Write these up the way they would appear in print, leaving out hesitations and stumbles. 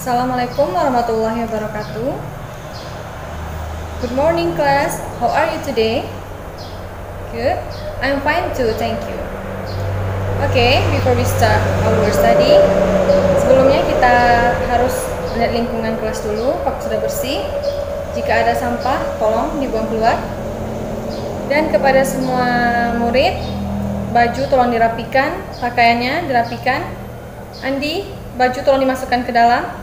Assalamualaikum warahmatullahi wabarakatuh. Good morning class, how are you today? Good, I'm fine too, thank you. Okay, before we start our study, sebelumnya kita harus lihat lingkungan kelas dulu, apakah sudah bersih. Jika ada sampah, tolong dibuang keluar. Dan kepada semua murid, baju tolong dirapikan, pakaiannya dirapikan. Andi, baju tolong dimasukkan ke dalam,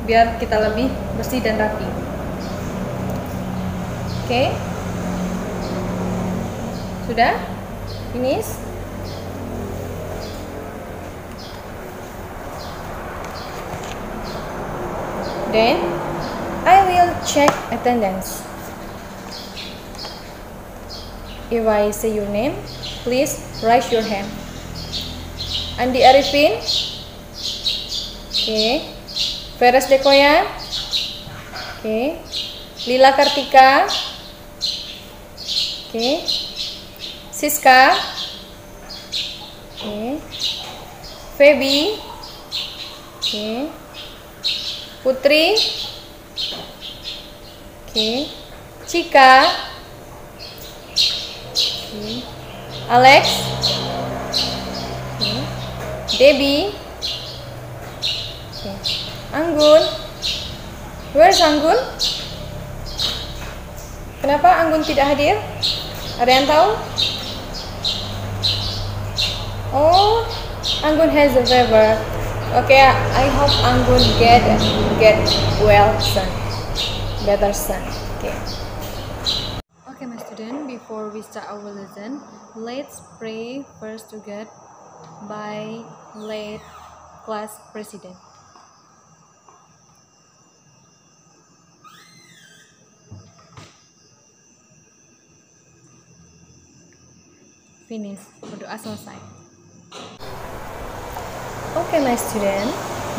biar kita lebih bersih dan rapi. Oke, sudah? Finish? Then, I will check attendance. If I say your name, please raise your hand. Andi Arifin. Oke. Veres Dekoya. Oke. Lila Kartika. Oke. Siska. Oke. Feby. Oke. Putri. Oke. Cika. Oke. Alex. Oke. Debbie. Oke. Anggun. Where's Anggun? Kenapa Anggun tidak hadir? Ada yang tahu? Oh, Anggun has a fever. Okay, I hope Anggun get well soon. Better soon. Okay. Okay, my student, before we start our lesson, let's pray first to God by late class president. Finish, berdoa selesai. Okay, my student,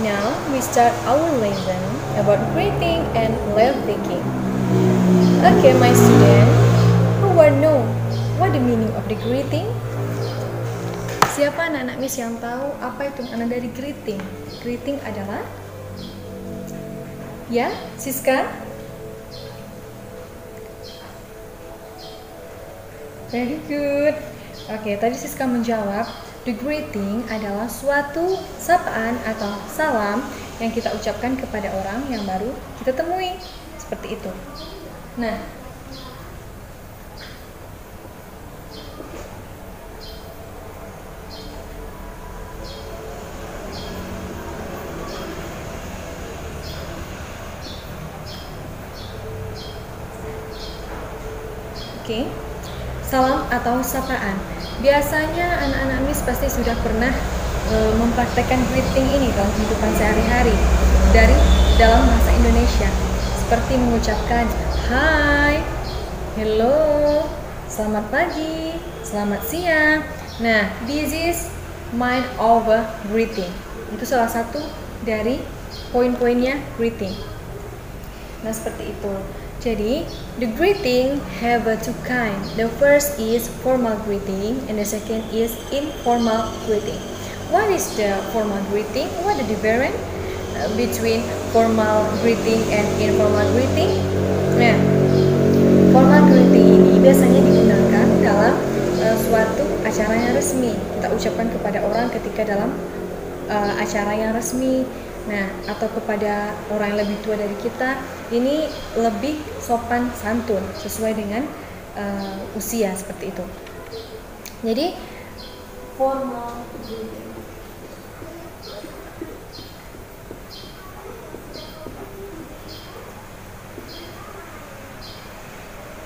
now we start our lesson about greeting and leave taking. Okay, my student, who will know what the meaning of the greeting? Siapa anak-anak Miss yang tahu apa itu makna dari greeting? Greeting adalah, ya, Siska? Very good. Oke, tadi Siska menjawab, the greeting adalah suatu sapaan atau salam yang kita ucapkan kepada orang yang baru kita temui. Seperti itu. Nah, oke, salam atau sapaan. Biasanya anak-anak Miss pasti sudah pernah mempraktekkan greeting ini dalam kehidupan sehari-hari dalam bahasa Indonesia, seperti mengucapkan hi, hello, selamat pagi, selamat siang. Nah, this is mind of a greeting. Itu salah satu dari poin-poinnya greeting. Nah, seperti itu. Jadi, the greeting have two kind. The first is formal greeting and the second is informal greeting. What is the formal greeting? What is the difference between formal greeting and informal greeting? Nah, formal greeting ini biasanya digunakan dalam suatu acara yang resmi. Kita ucapkan kepada orang ketika dalam acara yang resmi. Nah, atau kepada orang yang lebih tua dari kita, ini lebih sopan santun sesuai dengan usia, seperti itu. Jadi formal greeting.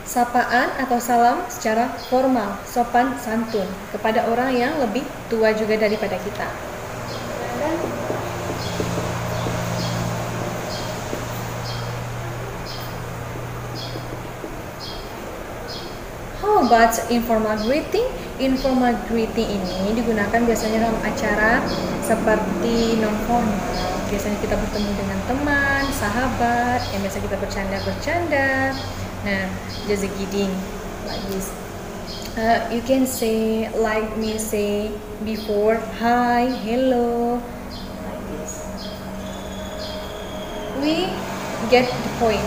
Sapaan atau salam secara formal, sopan santun kepada orang yang lebih tua juga daripada kita. How about informal greeting? Informal greeting ini digunakan biasanya dalam acara seperti non-formal. Biasanya kita bertemu dengan teman, sahabat, yang biasa kita bercanda-bercanda. Nah, just kidding like this. You can say like me say before, hi, hello, like this. we get the point.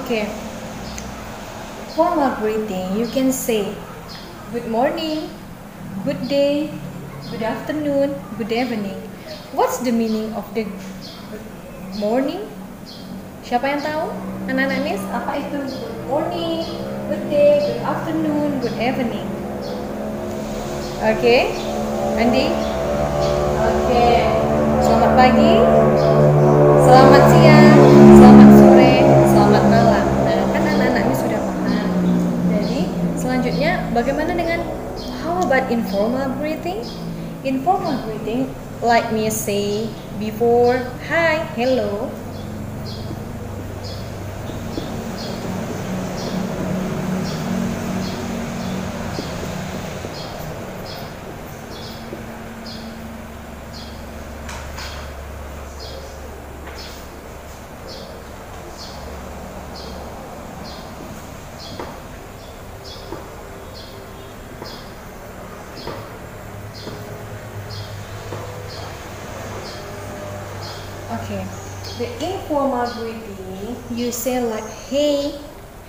Okay, formal greeting, you can say good morning, good day, good afternoon, good evening. What's the meaning of the good morning? Siapa yang tahu? Anak-anak Miss, apa itu good morning, good day, good afternoon, good evening? Oke, Andi? Oke, selamat pagi, selamat siang, selamat sore, selamat malam. Nah, kan anak-anak ini sudah paham. Jadi, selanjutnya bagaimana dengan how about informal greeting? Informal greeting, like me say before, hi, hello. Okay, the informal greeting, you say like hey,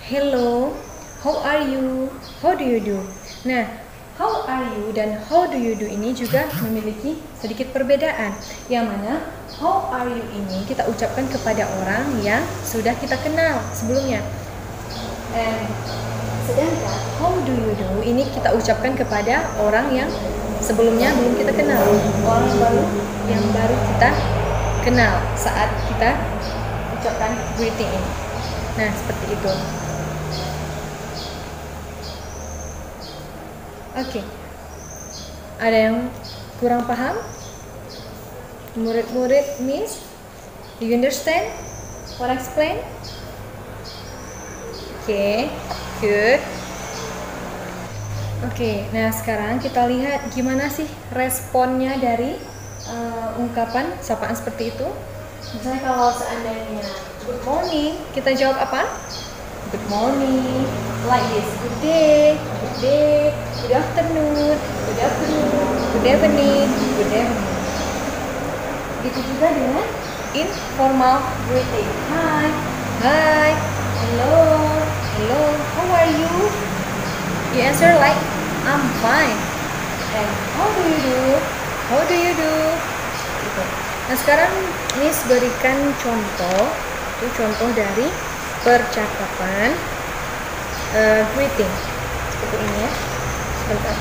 hello, how are you, how do you do. Nah, how are you dan how do you do ini juga memiliki sedikit perbedaan. Yang mana how are you ini kita ucapkan kepada orang yang sudah kita kenal sebelumnya. Sedangkan how do you do ini kita ucapkan kepada orang yang sebelumnya belum kita kenal, orang baru yang baru kita kenal saat kita ucapkan greeting ini. Nah, seperti itu. Oke. Ada yang kurang paham? Murid-murid Miss? Do you understand what I explain? Oke, good. Oke, nah sekarang kita lihat gimana sih responnya dari ungkapan sapaan seperti itu. Misalnya kalau seandainya good morning, kita jawab apa? Good morning, like this. Good day, good afternoon, good evening, good evening. Begitu juga dengan informal greeting. Hi, hi, hello, hello, how are you? You answer like I'm fine. And how do you do? How do you do? Gitu. Nah, sekarang Miss berikan contoh, itu contoh dari percakapan greeting seperti ini ya. Sebentar.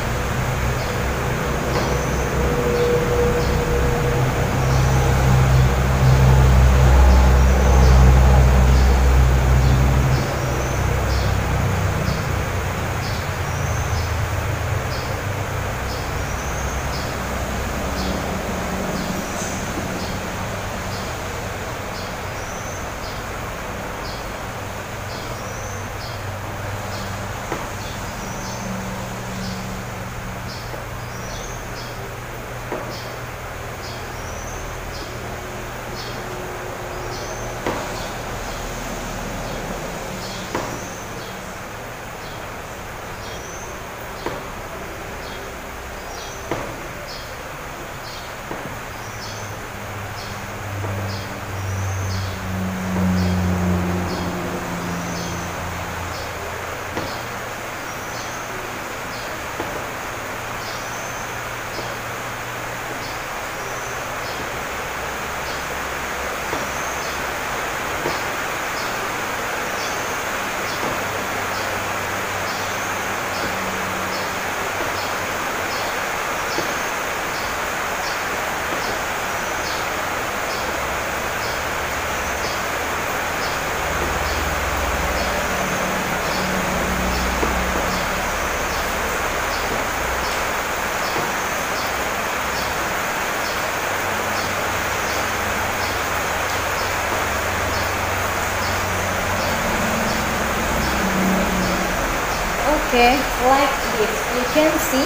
Okay, like this. You can see.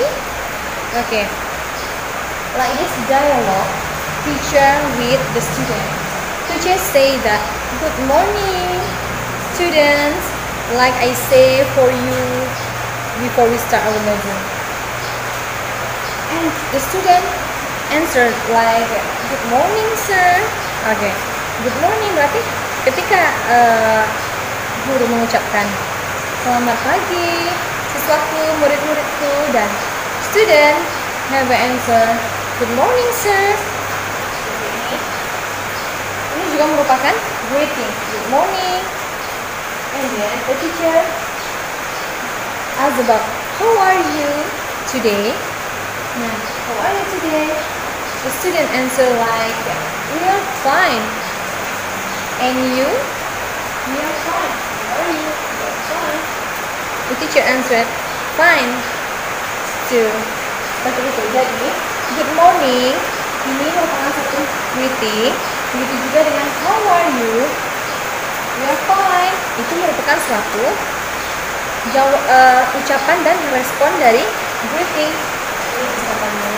Okay, like this dialogue, teacher with the student. Teacher say that, good morning, students, like I say for you before we start our lesson. And the student answered like, good morning, sir. Okay, good morning berarti ketika guru mengucapkan selamat pagi siswaku, murid-muridku, dan student have an answer, good morning, sir. Ini juga merupakan greeting, good morning. And then the teacher asks about, how are you today? Nah, how are you today? The student answer like, we are fine. And you? We are fine. How are you? We are fine. The teacher answered, fine too. Seperti itu. Jadi, good morning ini merupakan satu greeting. Begitu juga dengan how are you? We are fine. Itu merupakan suatu ucapan dan respon dari greeting. Ini ucapannya.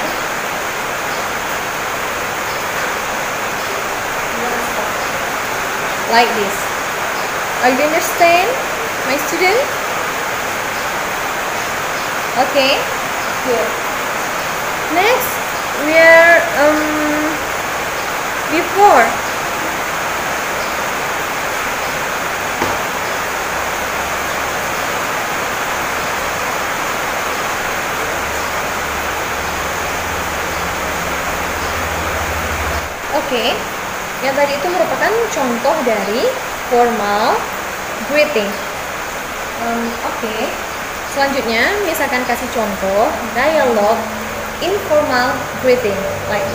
Like this. Are you understand, my student? Okay, good. Next, we are before. Okay, yang tadi itu merupakan contoh dari formal greeting. Okay. Selanjutnya, misalkan kasih contoh dialog informal greeting, like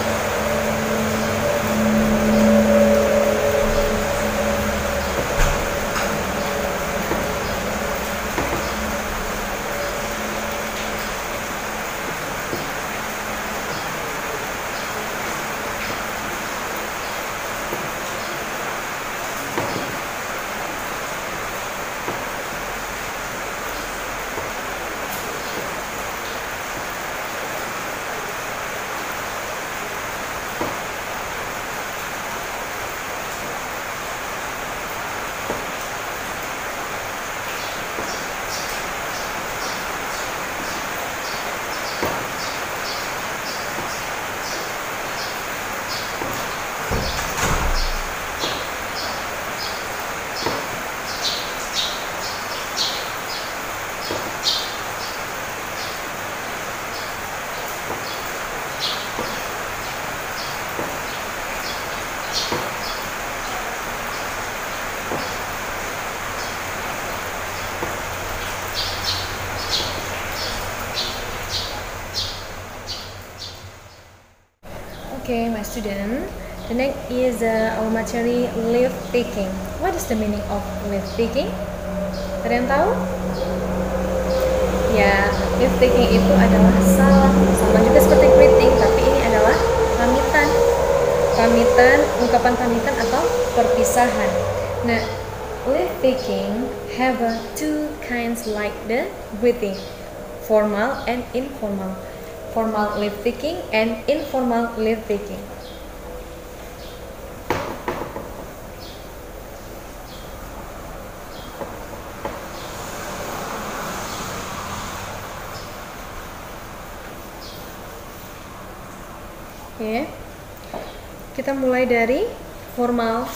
okay, my student. The next is our material leave taking. What is the meaning of leave taking? Ada yang tahu? Ya, leave taking itu adalah salam, sama juga seperti greeting, tapi ini adalah pamitan. Pamitan, ungkapan pamitan atau perpisahan. Nah, leave taking have two kinds like the greeting, formal and informal. Formal leave taking and informal leave taking. Oke. Kita mulai dari formal.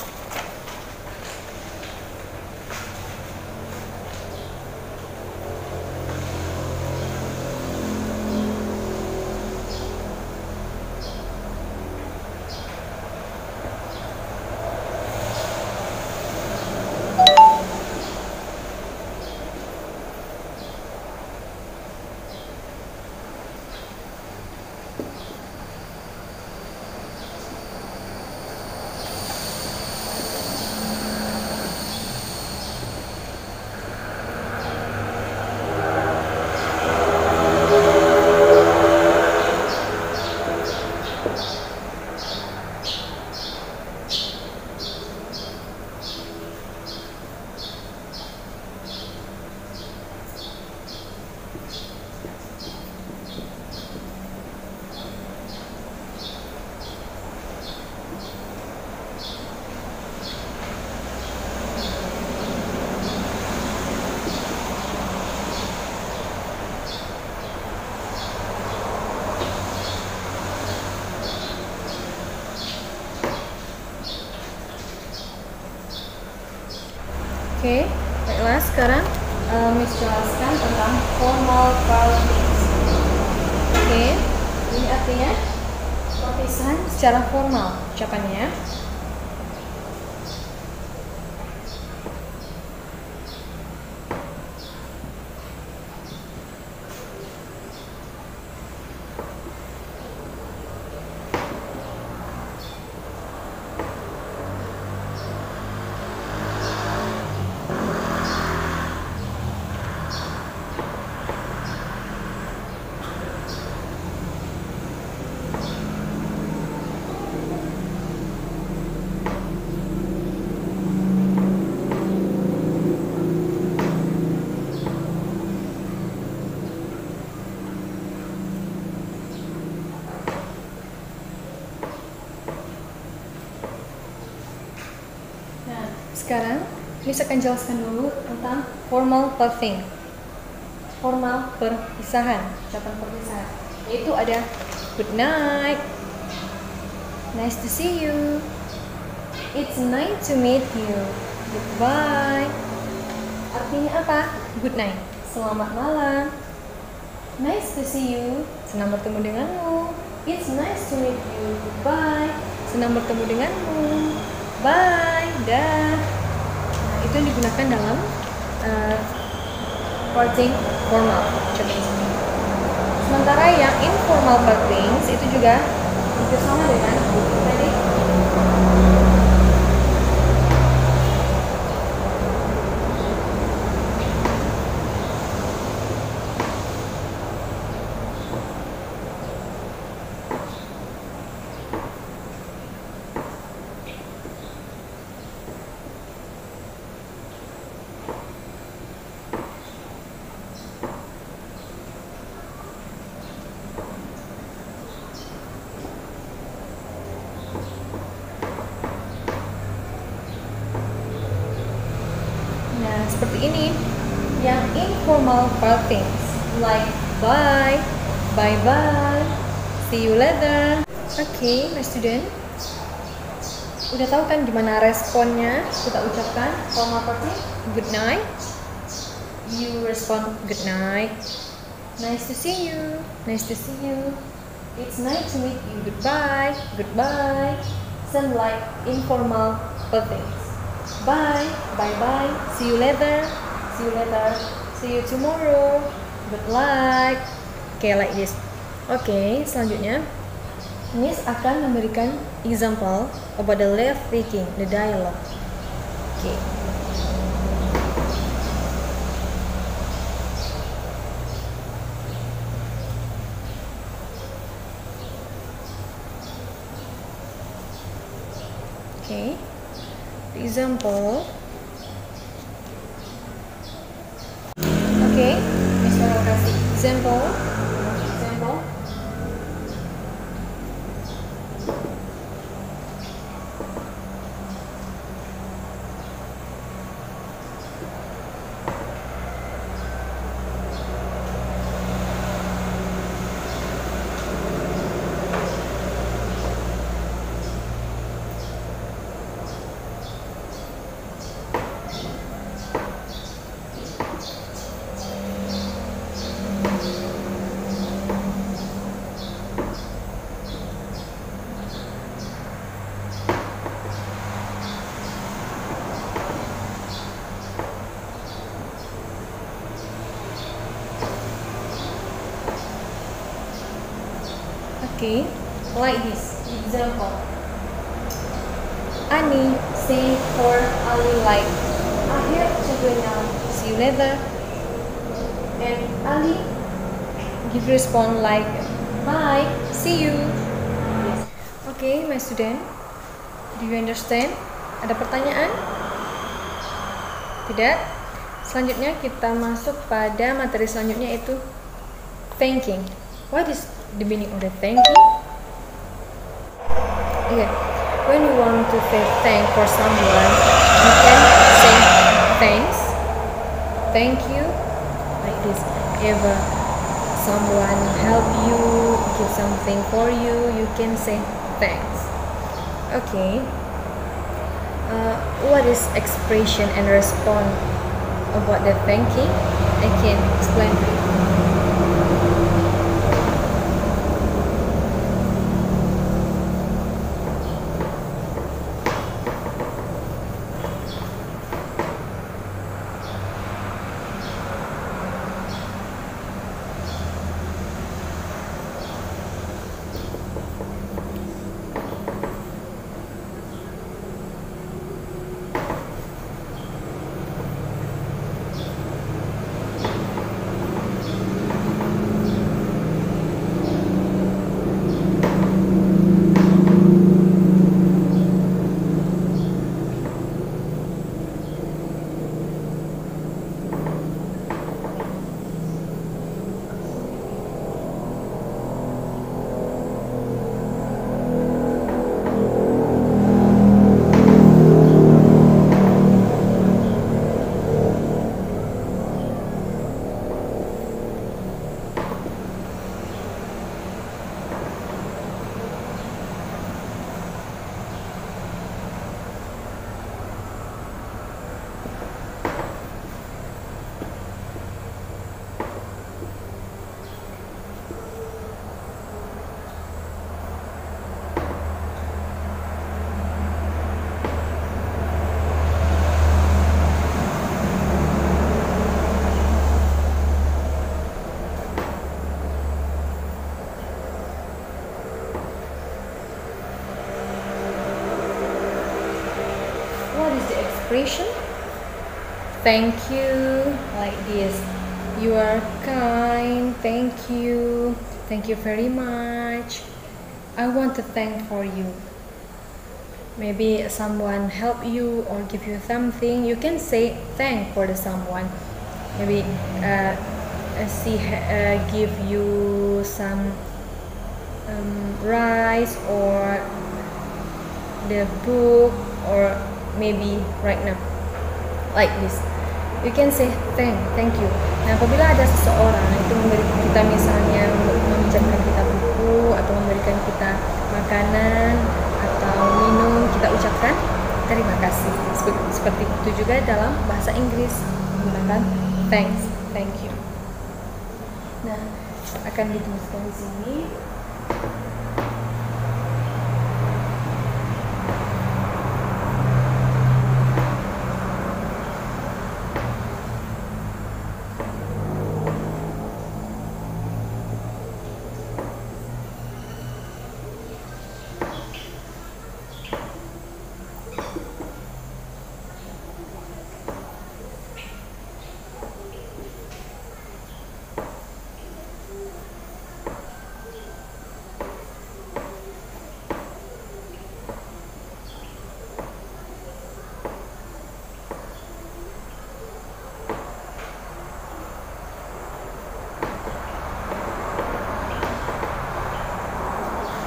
Oke, baiklah sekarang Miss jelaskan tentang formal parties. Oke, ini artinya perpisahan secara formal ucapannya. Sekarang, Miss akan jelaskan dulu tentang formal parting. Formal perpisahan, ucapan perpisahan. Yaitu ada good night, nice to see you, it's nice to meet you, goodbye. Artinya apa? Good night, selamat malam. Nice to see you, senang bertemu denganmu. It's nice to meet you, goodbye, senang bertemu denganmu. Bye, dah. Itu yang digunakan dalam parting formal. Sementara yang informal partings itu juga hampir sama dengan tadi. Seperti ini, yang informal partings like bye, bye bye, see you later. Oke, my student, udah tahu kan gimana responnya kita ucapkan formal parting? Good night, you respond good night. Nice to see you, nice to see you. It's nice to meet you. Goodbye, goodbye. Same like informal partings. Bye, bye bye, see you later, see you later, see you tomorrow, good luck. Okay, like this. Okay, selanjutnya Miss akan memberikan example about the live speaking, the dialogue. Okay. Okay. Example. Okay, Miss mau kasih example. Okay, like this example. Annie say for Ali like, I have to go now, see you later. And Ali give respond like, bye, see you. Yes. Okay, my student, do you understand? Ada pertanyaan? Tidak? Selanjutnya kita masuk pada materi selanjutnya, yaitu thanking. What is the meaning of the thanking? Yeah, when you want to say thank for someone, you can say thanks, thank you, like this. If someone help you, give something for you, you can say thanks. Okay. what is expression and response about the thanking? I can explain to you. What is the expression? Thank you, like this. You are kind. Thank you. Thank you very much. I want to thank for you. Maybe someone help you or give you something. You can say thank for the someone. Maybe she give you some rice or the book, or maybe right now like this. You can say thank you. Nah, apabila ada seseorang itu memberikan kita, misalnya meminjamkan kita buku atau memberikan kita makanan atau minum, kita ucapkan terima kasih. Seperti itu juga dalam bahasa Inggris menggunakan thanks, thank you. Nah, akan dituliskan di sini.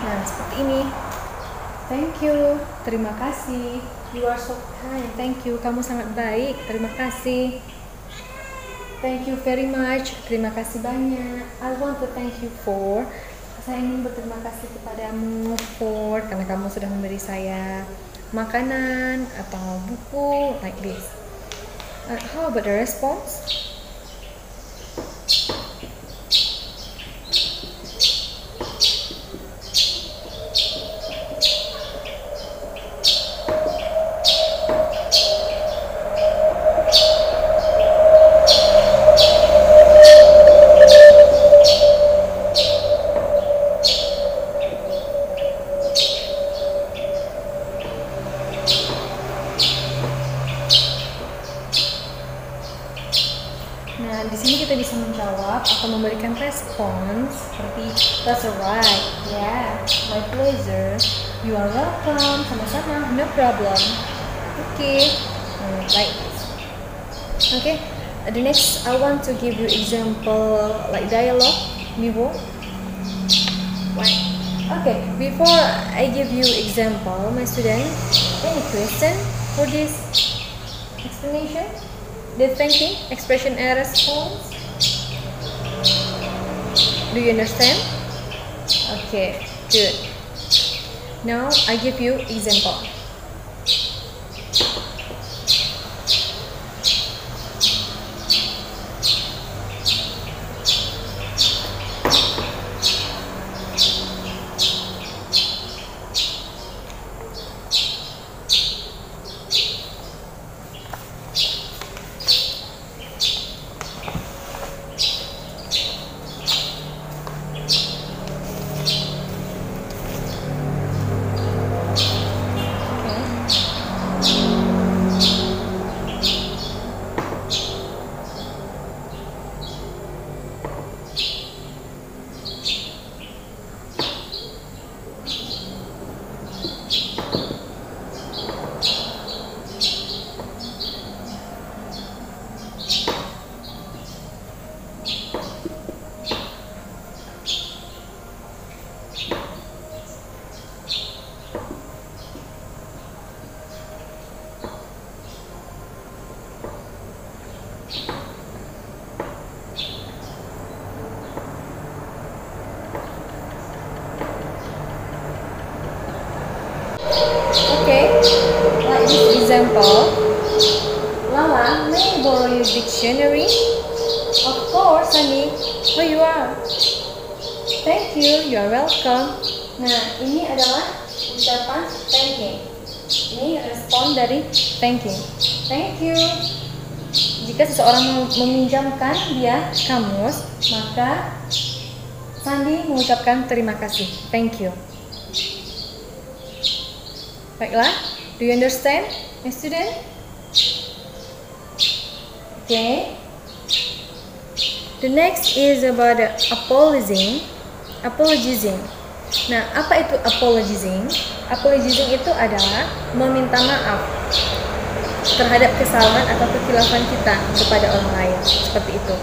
Nah, seperti ini. Thank you, terima kasih. You are so kind. Thank you, kamu sangat baik. Terima kasih. Thank you very much. Terima kasih banyak. I want to thank you for. Saya ingin berterima kasih kepadamu for, karena kamu sudah memberi saya makanan atau buku, like this. How about the response? Nah, di sini kita bisa menjawab atau memberikan respons seperti that's alright, yeah, my pleasure, you are welcome, sama-sama, no problem, okay, like this. Okay, the next I want to give you example like dialogue before. Right. Okay, before I give you example, my student, any question for this explanation? The thanking, expression and response. Do you understand? Okay, good. Now I give you example. Okay, like this example. Lala, may I borrow your dictionary? Of course, Sandy. Here you are. Thank you, you are welcome. Nah, ini adalah ucapan thanking. Ini respon dari thanking. Thank you. Jika seseorang meminjamkan dia kamus, maka Sandy mengucapkan terima kasih. Thank you. Baiklah, do you understand, my student? Okay. The next is about apologizing. Nah, apa itu apologizing? Apologizing itu adalah meminta maaf terhadap kesalahan atau kekhilafan kita kepada orang lain, seperti itu.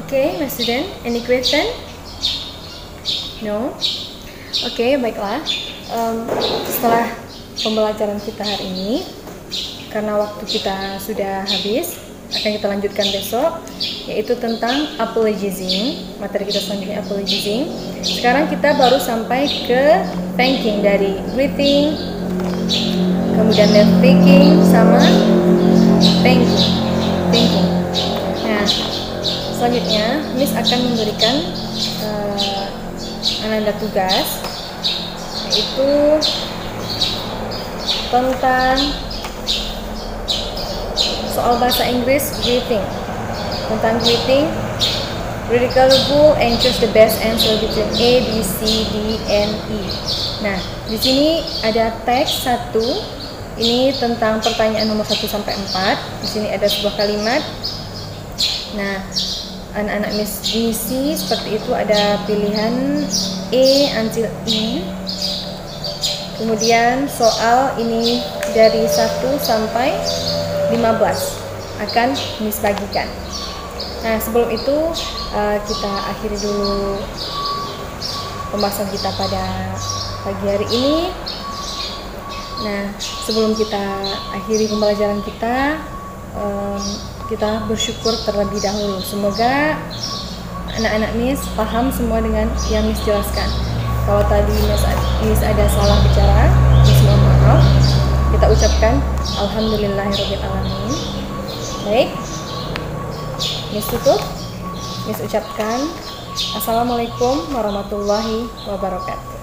Okay, my student, any question? No? Okay, baiklah. Setelah pembelajaran kita hari ini, karena waktu kita sudah habis, akan kita lanjutkan besok, yaitu tentang apologizing. Materi kita selanjutnya apologizing. Sekarang kita baru sampai ke thanking, dari greeting, kemudian left taking, sama thanking. Nah, selanjutnya Miss akan memberikan Ananda tugas, yaitu tentang soal bahasa Inggris greeting. Tentang greeting, read the color rule and choose the best answer between A, B, C, D, and E. Nah, di sini ada teks 1. Ini tentang pertanyaan nomor 1 sampai 4. Di sini ada sebuah kalimat. Nah, anak-anak misi seperti itu, ada pilihan A until E. Kemudian soal ini dari 1 sampai 15 akan Miss bagikan. Nah, sebelum itu kita akhiri dulu pembahasan kita pada pagi hari ini. Nah, sebelum kita akhiri pembelajaran kita, kita bersyukur terlebih dahulu. Semoga anak-anak Miss paham semua dengan yang Miss jelaskan. Kalau tadi Miss ada salah bicara, Miss mohon maaf. Kita ucapkan Alhamdulillahirabbil alamin. Baik, Miss tutup. Miss ucapkan Assalamualaikum warahmatullahi wabarakatuh.